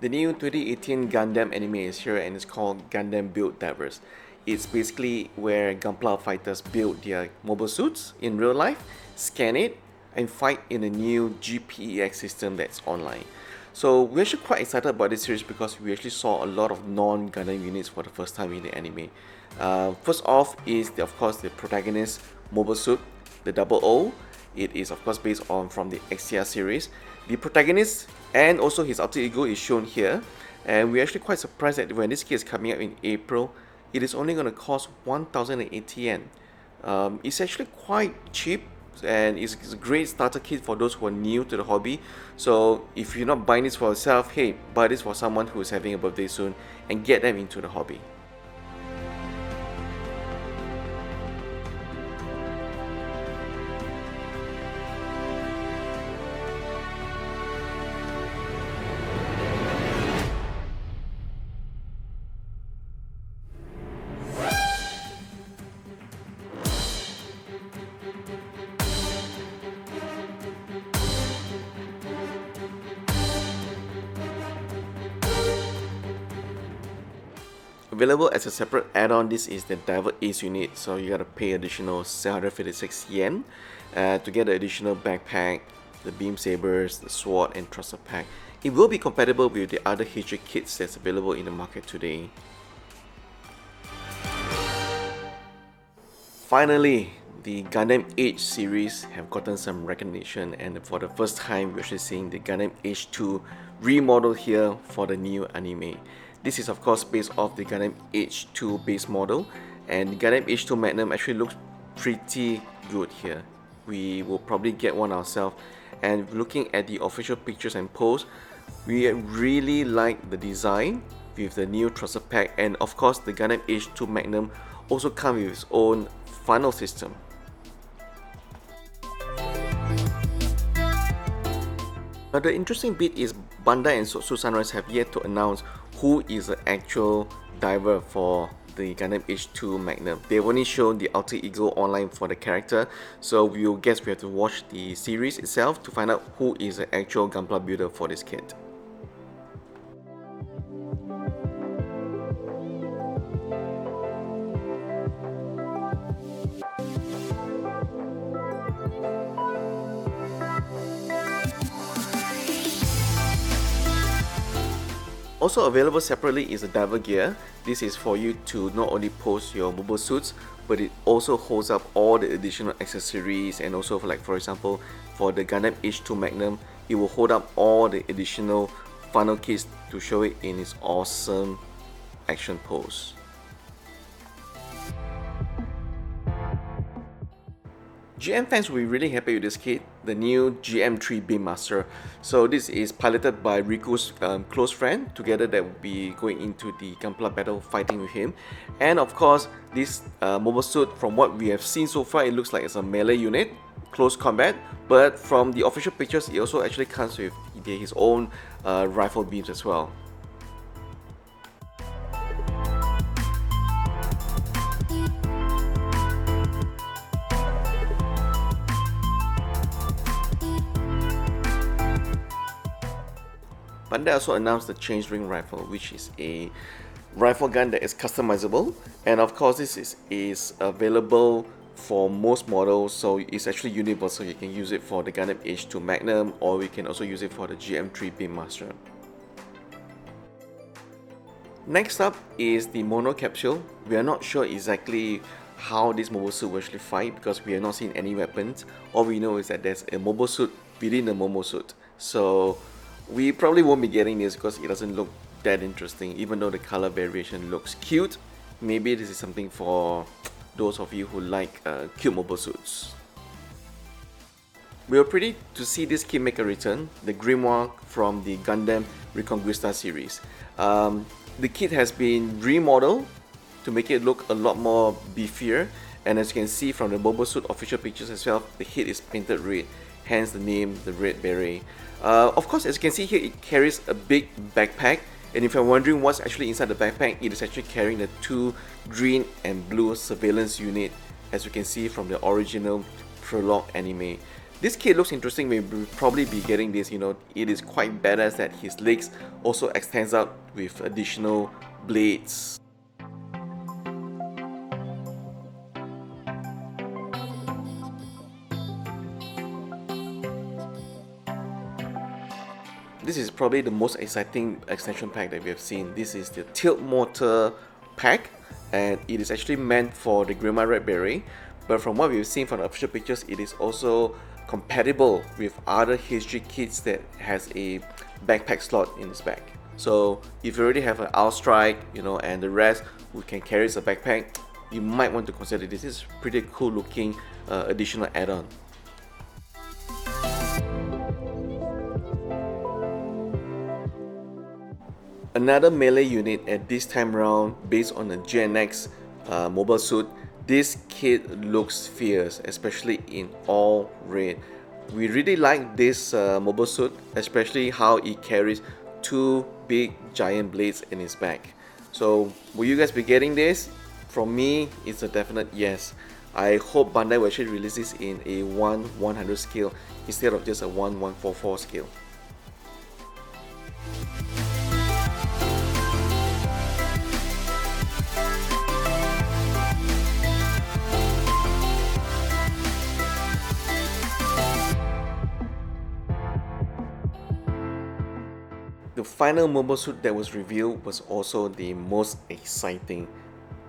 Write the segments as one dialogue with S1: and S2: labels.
S1: The new 2018 Gundam anime is here and it's called Gundam Build Divers. It's basically where Gunpla fighters build their mobile suits in real life, scan it, and fight in a new GPEX system that's online. So we're actually quite excited about this series because we actually saw a lot of non-Gundam units for the first time in the anime. First off is of course the protagonist mobile suit, the Double O. It is of course based on from the XTR series. The protagonist and also his alter ego is shown here, and we're actually quite surprised that when this kit is coming out in April, it is only going to cost 1080 yen. It's actually quite cheap and it's a great starter kit for those who are new to the hobby. So if you're not buying this for yourself, hey, buy this for someone who is having a birthday soon and get them into the hobby. Available as a separate add-on, this is the Diver Ace unit, so you gotta pay additional 756 yen to get the additional backpack, the beam sabers, the sword and thruster pack. It will be compatible with the other HJ kits that's available in the market today. Finally, the Gundam Age series have gotten some recognition, and for the first time we're actually seeing the Gundam Age 2 remodel here for the new anime. This is of course based off the Gundam Age 2 base model, and the Gundam Age 2 Magnum actually looks pretty good here. We will probably get one ourselves, and looking at the official pictures and posts, we really like the design with the new thruster pack, and of course the Gundam Age 2 Magnum also comes with its own funnel system. Now the interesting bit is Bandai and Sotsu Sunrise have yet to announce who is the actual diver for the Gundam Age 2 Magnum. They've only shown the alter ego online for the character, so we'll guess we have to watch the series itself to find out who is the actual Gunpla builder for this kit. Also available separately is the diver gear. This is for you to not only pose your mobile suits, but it also holds up all the additional accessories, and also for example for the Gundam Age 2 Magnum, it will hold up all the additional funnel kits to show it in its awesome action pose. GM fans will be really happy with this kit, the new GM3 Beam Master. So this is piloted by Riku's close friend. Together they will be going into the Gunpla battle fighting with him. And of course, this mobile suit, from what we have seen so far, it looks like it's a melee unit, close combat. But from the official pictures, it also actually comes with his own rifle beams as well. Bandai also announced the Change Ring Rifle, which is a rifle gun that is customizable, and of course this is available for most models, so it's actually universal. You can use it for the Gundam Age 2 Magnum, or we can also use it for the GM3 Beam Master. Next up is the Momocapsule. We are not sure exactly how this mobile suit will actually fight because we have not seen any weapons. All we know is that there's a mobile suit within a mobile suit. So we probably won't be getting this because it doesn't look that interesting, even though the color variation looks cute. Maybe this is something for those of you who like cute mobile suits. We were pretty to see this kit make a return, the Grimoire from the Gundam Reconquista series. The kit has been remodeled to make it look a lot more beefier, and as you can see from the mobile suit official pictures as well, the head is painted red, hence the name, the red beret. Of course, as you can see here, it carries a big backpack, and if you're wondering what's actually inside the backpack, it is actually carrying the two green and blue surveillance unit, as you can see from the original prologue anime. This kit looks interesting. We'll probably be getting this, you know. It is quite badass that his legs also extends out with additional blades. This is probably the most exciting extension pack that we have seen. This is the tilt motor pack, and it is actually meant for the Grimoire Red Beret, but from what we've seen from the official pictures, it is also compatible with other HG kits that has a backpack slot in its back. So if you already have an Outstrike, you know, and the rest who can carry as a backpack, you might want to consider this. This is pretty cool looking additional add-on. Another melee unit at this time round based on the GNX mobile suit. This kit looks fierce, especially in all red. We really like this mobile suit, especially how it carries two big giant blades in its back. So will you guys be getting this? From me, it's a definite yes. I hope Bandai will actually release this in a 1/100 scale instead of just a 1/144 scale. The final mobile suit that was revealed was also the most exciting.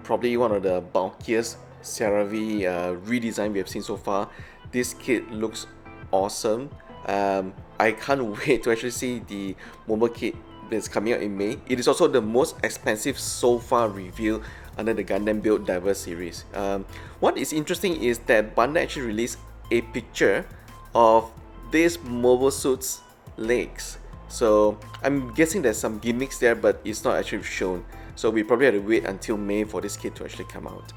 S1: Probably one of the bulkiest Seravee redesign we have seen so far. This kit looks awesome. I can't wait to actually see the mobile kit that's coming out in May. It is also the most expensive so far revealed under the Gundam Build Divers series. What is interesting is that Bandai actually released a picture of this mobile suit's legs. So I'm guessing there's some gimmicks there, but it's not actually shown. So we probably have to wait until May for this kit to actually come out.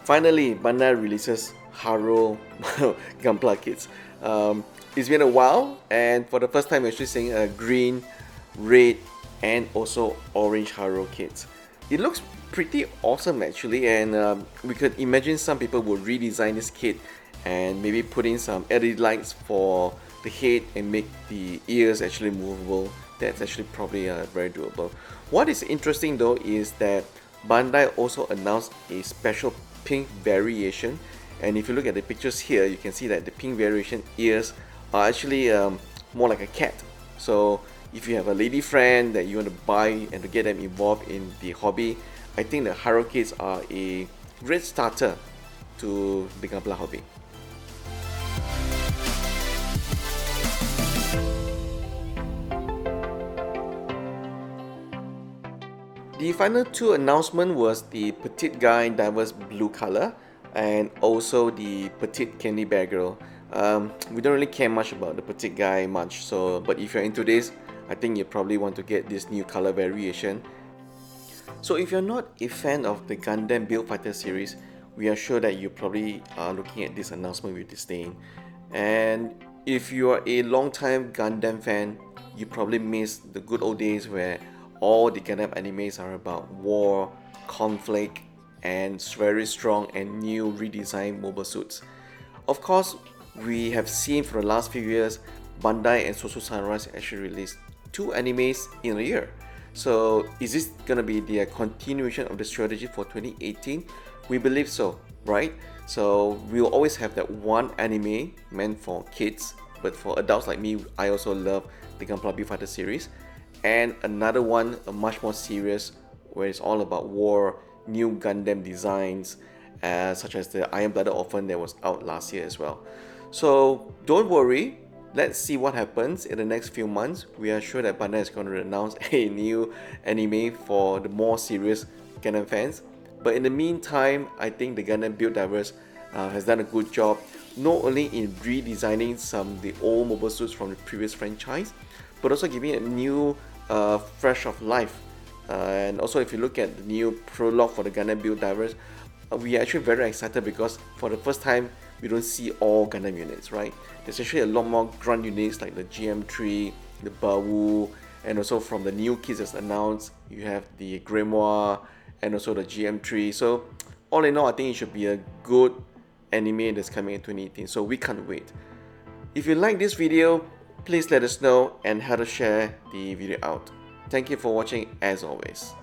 S1: Finally, Bandai releases Haro Gunpla Kits. It's been a while, and for the first time we're actually seeing a green, red, and also orange Haro kits. It looks pretty awesome actually, and we could imagine some people will redesign this kit and maybe put in some LED lights for the head and make the ears actually movable. That's actually probably very doable. What is interesting though is that Bandai also announced a special pink variation, and if you look at the pictures here, you can see that the pink variation ears are actually more like a cat. So if you have a lady friend that you want to buy and to get them involved in the hobby, I think the Haro kits are a great starter to the Gunpla hobby. The final two announcements was the Petit guy Divers blue color and also the Petit Candy Bear Girl. We don't really care much about the Petit guy much, so but if you're into this, I think you probably want to get this new color variation. So if you're not a fan of the Gundam Build Fighter series, we are sure that you probably are looking at this announcement with disdain. And if you are a long-time Gundam fan, you probably miss the good old days where all the Gundam animes are about war, conflict, and very strong and new redesigned mobile suits. Of course, we have seen for the last few years, Bandai and Sosu Sunrise actually released two animes in a year. So is this gonna be the continuation of the strategy for 2018? We believe so, right? So we'll always have that one anime meant for kids, but for adults like me, I also love the Gunpla Build Fighter series. And another one, a much more serious, where it's all about war, new Gundam designs, such as the Iron Blooded Orphan that was out last year as well. So don't worry, let's see what happens in the next few months. We are sure that Bandai is going to announce a new anime for the more serious Gundam fans. But in the meantime, I think the Gundam Build Divers has done a good job, not only in redesigning some of the old mobile suits from the previous franchise, but also giving it a new fresh of life. And also if you look at the new prologue for the Gundam Build Divers, we are actually very excited because for the first time we don't see all Gundam units, right? There's actually a lot more grunt units like the GM3, the Bawu, and also from the new kits that's announced, you have the Grimoire and also the GM3. So all in all, I think it should be a good anime that's coming in 2018, so we can't wait. If you like this video, please let us know and how to share the video out. Thank you for watching as always.